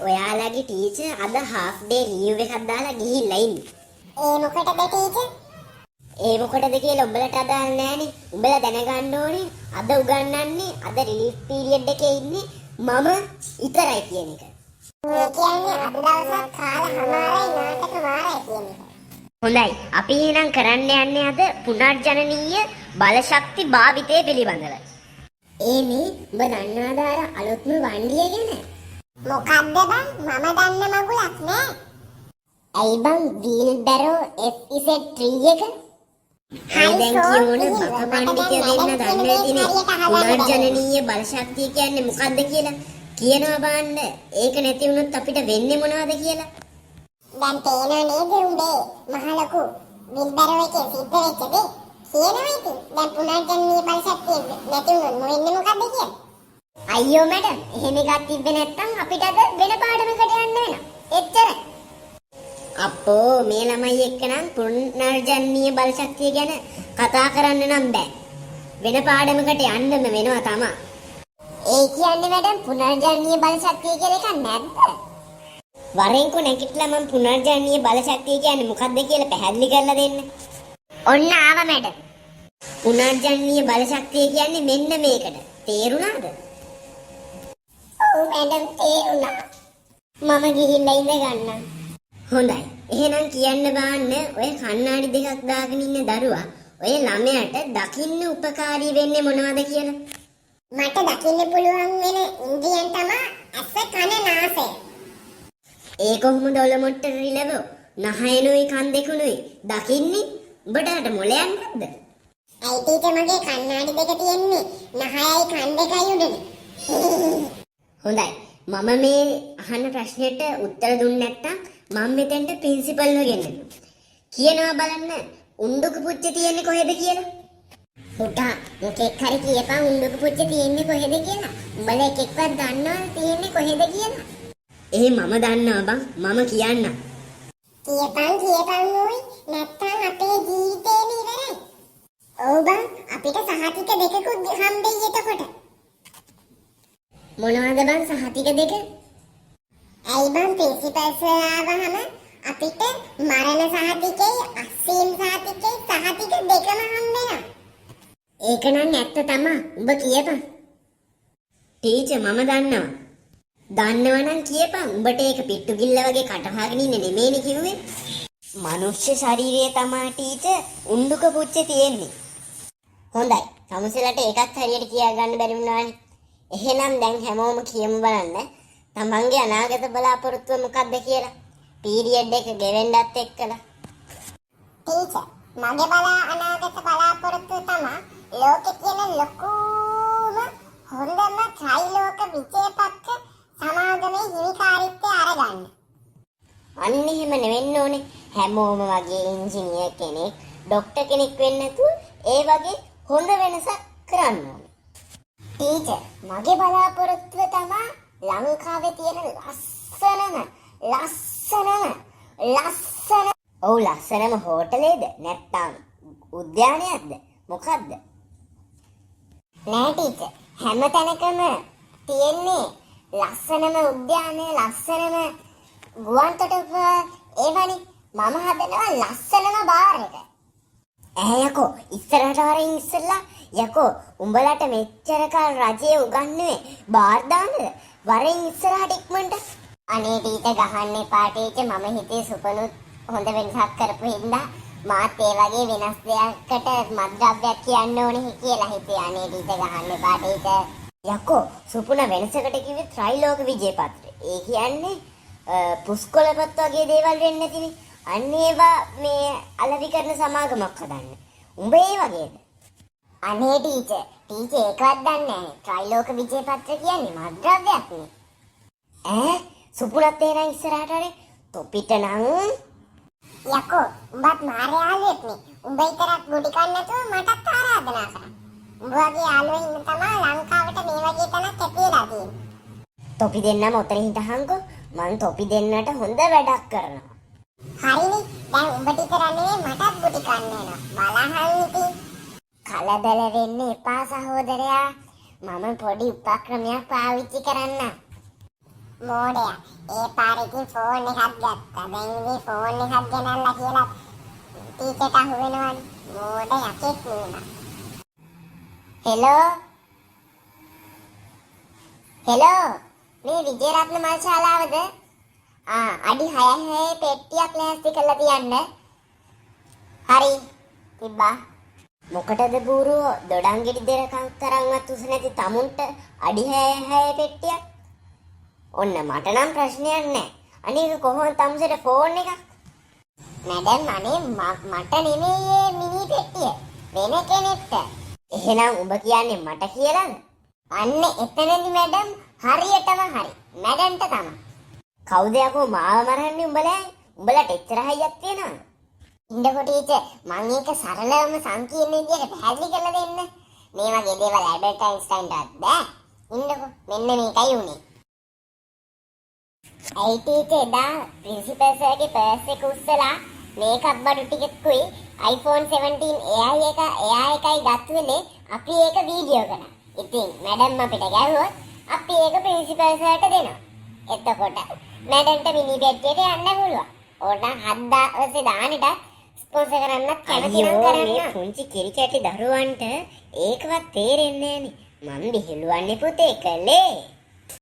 ඔයාලගේ ටීචර් අද half day leave එකක් දාලා ගිහිල්ලා ඉන්නේ. ඒ මොකටද ටීචර්? ඒ මොකටද කියලා උඹලට අදාළ නෑනේ. උඹලා දැනගන්න ඕනේ අද උගන්වන්නේ අද රිලීෆ් පීරියඩ් එකේ ඉන්නේ මම විතරයි කියන එක. ඒ කියන්නේ අද දවසක් කාලා හමාරයි නාටක මාරයි කියන එක. හොඳයි. අපි එහෙනම් කරන්න යන්නේ අද පුනර්ජනනීය බලශක්ති භාවිතය පිළිබඳව. ඒනේ උඹ දන්නවද අර අලුත්ම වණ්ඩිය ගැන? මොකක්ද බං? මම දන්න මගුලක් නෑ. ඇයි බං වීල් බැරෝ FZ3 එක? දැන් කියෝන බක පණ්ඩිතයෝ දෙන්න දන්නේ නැතිනේ පුනර්ජනනීය බලශක්තිය කියන්නේ මොකද්ද කියලා. කියනවා බාන්න ඒක නැති වුණොත් අපිට වෙන්නේ මොනවද කියලා. දැන් තේනව නේද උඹේ මහ ලොකු විල්බරෝ එකේ සිද්ධ වෙච්ච දේ? කියනවා ඉතින්. දැන් පුනර්ජනනීය බලශක්තිය නැති වුණොත් වෙන්නේ මොකද්ද කියලා? අයියෝ මැඩම් එහෙම එකක් තිබ්බේ නැත්තම් අපිට අද වෙන පාඩමකට යන්න වෙනවා. එච්චරයි. අපෝ මේ ළමයි එක්කනම් පුනර්ජනනීය බලශක්තිය ගැන කතා කරන්න නම් බෑ. වෙන පාඩමකට යන්නම වෙනවා තමයි. ඒ කියන්නේ මැඩම් පුනර්ජනනීය බලශක්තිය කියලා එකක් නැද්ද? වරෙන්කෝ නැගිටලා මම පුනර්ජනනීය බලශක්තිය කියන්නේ මොකක්ද කියලා පැහැදිලි කරලා දෙන්න. ඔන්න ආවා මැඩම්. පුනර්ජනනීය බලශක්තිය කියන්නේ මෙන්න මේකට. තේරුණාද? ඔව් මැඩම් තේරුණා. මම ගිහිල්ලා ඉඳ ගන්නම්. හොඳයි. එහෙනම් කියන්න බාන්න ඔය කණ්ණාඩි දෙකක් දාගෙන ඉන්න දරුවා ඔය ළමයාට දකින්න උපකාරී වෙන්නේ මොනවද කියලා? මට දකින්න පුළුවන් වෙන ඉන්ද්‍රියන් තමයි ඇස කන නාසය. ඒ කොහොමද ඔලොමොට්ට රිලවෝ? නහයනුයි කන් දෙකුනුයි දකින්නේ? උඹට අර මොලයක් නැද්ද? ඇයි ටීචර් මගේ කණ්ණාඩි දෙක තියෙන්නේ නහයයි කන් දෙකයි උඩනේ. හොඳයි. මම මේ අහන ප්‍රශ්නෙට උත්තර දුන්නේ නැත්තම් මම මෙතෙන්ට ප්‍රින්සිපල්ව ගෙන්නනවා. කියනවා බලන්න උණ්ඩුක පුච්ච තියෙන්නේ කොහෙද කියලා? පුතා මොකෙක් හරි කියපන් උණ්ඩුක පුච්ච තියෙන්නේ කොහෙද කියලා. උඹලා එක එක්කවත් දන්නවද තියෙන්නේ කොහෙද කියලා? මම දන්නවා බං. මම කියන්නම්. කියපන් ඕයි නැත්තම් අපේ ජීවිතේම ඉවරයි. ඔව් බං අපිට සහතික දෙකකුත් හම්බෙයි එතකොට. මොනවද බං සහතික දෙක? ඇයි බං ප්‍රින්සිපල් සර් ආවහම අපිට මරණ සහතිකේ අස්සීම් සහතිකේ සහතික දෙකම හම්බෙනවා. ඒක නම් ඇත්ත තමයි. උඹ කියපන්. ටීචර් මම දන්නවා. දන්නවනම් කියපන්. උඹට ඒක පිට්ටු ගිල්ල වගේ කටහාගෙන ඉන්නේ නෙමෙයිනේ කිව්වේ. මනුෂ්‍ය ශරීරයේ තමයි ටීචර් උණ්ඩුක පුච්චේ තියෙන්නේ. හොඳයි. සමුසලට ඒකත් හරියට කියා ගන්න බැරි වුණානේ. එහෙනම් දැන් හැමෝම කියමු බලන්න. තමන්ගේ අනාගත බලාපොරොත්තුව මොකක්ද කියලා. පීරියඩ් එක ගෙවෙන්නත් එක්කලා. ටීචර් මගේ අනාගත බලාපොරොත්තුව තමයි ලෝකේ තියෙන ලොකුම හොඳම ත්‍රිලෝක විජේපත්‍ර සමාගමේ හිමිකාරීත්වය අරගන්න. අන්න එහෙම නෙවෙන්න ඕනේ. හැමෝම වගේ ඉංජිනේර් කෙනෙක්, ડોක්ටර් කෙනෙක් වෙන්න නැතුව ඒ වගේ හොඳ වෙනසක් කරන්න ඕනේ. ටීචර් මගේ බලාපොරොත්තුව තමයි ලංකාවේ තියෙන ලස්සනම ඔව් ලස්සනම හෝටලේද නැත්නම් උද්‍යානයක්ද මොකද්ද? නෑ ටීචර් හැම තැනකම තියෙන්නේ ලස්සනම උද්‍යානය ලස්සනම ගුවන් තොටුප ඒවනේ. මම හදනවා ලස්සනම බාර් එක. යකෝ ඉස්සරහට වරින් ඉස්සලා යකෝ උඹලට මෙච්චර කාල රජයේ උගන්වන්නේ බාර් දාන්නද? වරින් ඉස්සරහට ඉක්මනට. අනේ ටීචර් ගහන්න එපා ටීචර්. මම හිතේ සුපනුත් හොඳ වෙනසක් කරපු හින්දා මාත් ඒ වගේ වෙනස් දෙයකට මත්ද්‍රව්‍යයක් කියන්න ඕනේ කියලා හිතේ. අනේ ටීචර් ගහන්න එපා ටීචර්. යකෝ සුපුන වෙනසකට කිව්වේ ත්‍රිලෝක විජේපත්‍රය. ඒ කියන්නේ පුස්කොළපත් වගේ දේවල් වෙන්නේ නැතිනේ. අන්න ඒවා මේ අලවි කරන සමාගමක් හදන්න. උඹ ඒ වගේද? අනේ ටීචර් ඒකවත් දන්නේ නැහැ. ත්‍රිලෝක විජේපත්‍ර කියන්නේ මත්ද්‍රව්‍යයක් නේ. සුපුනත් එහෙනම් ඉස්සරහට හරි තොපිට නම් යකෝ උඹත් මාරේ යාළුවෙක් නේ. උඹ විතරක් ගොඩි කන්න නැතුව මටත් ආරාධනා කරා. උඹ වගේ යාළුවෙක් ඉන්න තමයි ලංකාවට මේ වගේ තැනක් ඇතිලා තියෙන්නේ. තොපි දෙන්නම ඔතන හිටහන්කෝ. මං තොපි දෙන්නට හොඳ වැඩක් කරනවා. හරිනේ. දැන් උඹට විතරක් නෙවෙයි මටත් ගොඩි කන්න වෙනවා. බලහන් ඉතින්. කලබල වෙන්න එපා සහෝදරයා. මම පොඩි උපක්‍රමයක් පාවිච්චි කරන්නම්. මෝඩයා ඒ පාරේ ඉතින් ෆෝන් එකක් ගත්තා. දැන් ඉතින් ෆෝන් එකක් ගෙනල්ලා කියලා ටීචර්ට අහු වෙනවනේ. මෝඩ යකෙක් නුනා. හෙලෝ. හෙලෝ. මේ විජේරත්න මල් ශාලාවද? අඩි 6 පෙට්ටියක් ලෑස්ති කරලා තියන්න. හරි. තිබ්බා. මොකටද බූරුව දොඩංගෙඩි දෙකක් තරම්වත් උස නැති තමුන්ට අඩි 6 පෙට්ටියක්? ඔන්න මට නම් ප්‍රශ්නයක් නැහැ. අනික කොහොමද තමුසෙට ෆෝන් එකක්? මැඩම් අනේ මට නෙමෙයි මේ මිනි පෙට්ටිය. වෙන කෙනෙක්ට. එහෙනම් උඹ කියන්නේ මට කියලාද? අන්න එතනදි මැඩම් හරියටම හරි. මැඩම්ට තමයි. කවුද යකෝ මාව මරන්නේ උඹලා? උඹලට එච්චර හයියක් තියනවද? ඉන්නකො ටීචර් මම ඒක සරලවම සංකීර්ණ විදියට පැහැදිලි කරලා දෙන්න. මේ වගේ දේවල් ඇල්බර්ට් අයින්ස්ටයින්ටවත් බෑ. ඉන්නකො මෙන්න මේකයි උනේ. ඒ ටීචර් එදා ප්‍රින්සිපල් සර්ගේ පර්ස් එක උස්සලා මේකප් බඩු ටිකකුයි iPhone 17 AI එකයි ගත්තුනේ අපි ඒක වීඩියෝ කරා. ඉතින් මැඩම් අපිට ගැහුවොත් අපි ඒක ප්‍රින්සිපල් සර්ට දෙනවා. එතකොට මැඩම්ට මිනි පෙට්ටියට යන්න පුළුවන්. ඕන 7 දවසේ දානෙට ස්පොන්සර් කරන්නත් කැමති නම් මේ කරන්න. පුංචි කිරිකැටි දරුවන්ට ඒකවත් තේරෙන්නේ නැහනේ. මම බිහිලුවන්නේ පුතේ කලේ.